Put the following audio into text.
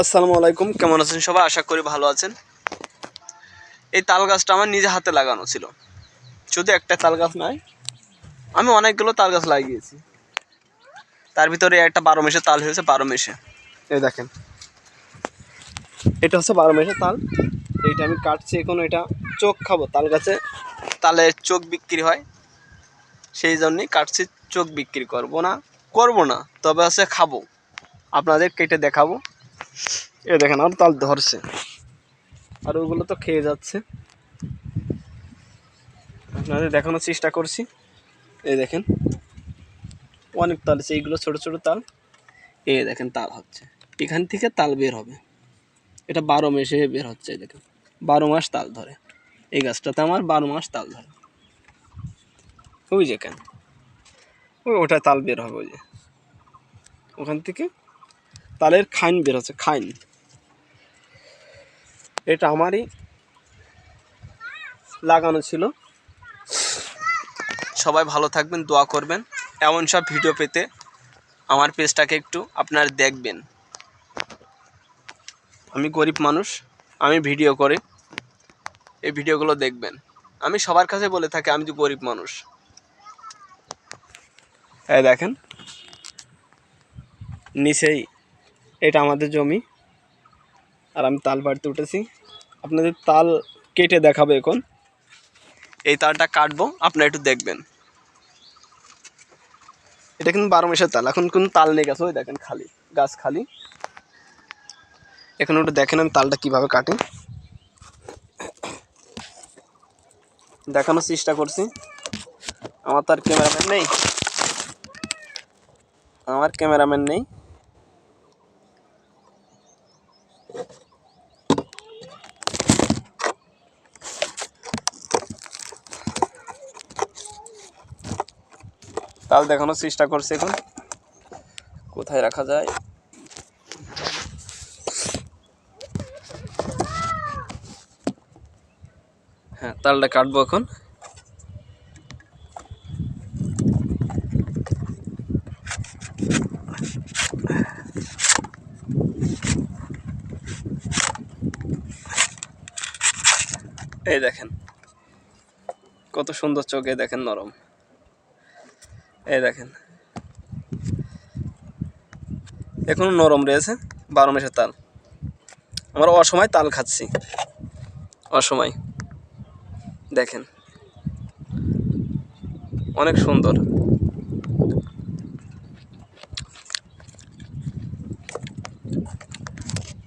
আসসালামু আলাইকুম, কেমন আছেন সবাই? আশা করি ভালো আছেন। এই তাল গাছটা আমার নিজে হাতে লাগানো ছিল। শুধু একটা তাল গাছ নয়, আমি অনেকগুলো তাল গাছ লাগিয়েছি। তার ভিতরে একটা 12 মেশে তাল হয়েছে। 12 মেশে, এই দেখেন, এটা হচ্ছে 12 মেশে তাল। এইটা আমি কাটছি এখন। এটা চোখ খাবো। তাল গাছে তালের চোখ বিক্রি হয়, সেই জন্যই কাটছি। চোখ বিক্রি করবো না, তবে হচ্ছে খাবো। আপনাদের কেটে দেখাবো। এ দেখেন, আর তাল ধরছে, আর ওগুলো তো খেয়ে যাচ্ছে। আপনাদের দেখানোর চেষ্টা করছি। এই দেখেন, অনেক তাল আছে। এইগুলো ছোট ছোট তাল। এই দেখেন, তাল হচ্ছে, এখান থেকে তাল বের হবে। এটা 12 মাসে বের হচ্ছে। এই দেখেন, 12 মাস তাল ধরে। এই গাছটাতে আমার 12 মাস তাল ধরে। ওই যে কেন, ওটা তাল বের হবে। ওই যে ওখান থেকে তালের খাইন বের হচ্ছে। খাইন এটা আমারই লাগানো ছিল। সবাই ভালো থাকবেন, দোয়া করবেন। এমন সব ভিডিও পেতে আমার পেজটাকে একটু আপনারা দেখবেন। আমি গরিব মানুষ, আমি ভিডিও করে এই ভিডিওগুলো দেখবেন। আমি সবার কাছে বলে থাকি আমি যে গরিব মানুষ। এই দেখেন, নিচেই এটা আমাদের জমি, আর আমি তাল বাড়িতে উঠেছি। আপনাদের তাল কেটে দেখাবো এখন। এই তালটা কাটবো, আপনারা একটু দেখবেন। এটা কিন্তু 12 মাসের তাল। এখন কিন্তু তাল নেই গাছ। ওই দেখেন, খালি গাছ, খালি। এখন ওটা দেখেন আমি তালটা কিভাবে কাটি, দেখানোর চেষ্টা করছি। আমার তো আর ক্যামেরাম্যান নেই। তাল দেখানোর চেষ্টা করছি এখন। কোথায় রাখা যায়? হ্যাঁ, তালটা কাটবো এখন। এই দেখেন, কত সুন্দর চোখে, দেখেন নরম। এই দেখেন, এখনো নরম রয়েছে। 12 মাসের তাল। আমরা অসময় তাল খাচ্ছি, অসময়। দেখেন, অনেক সুন্দর।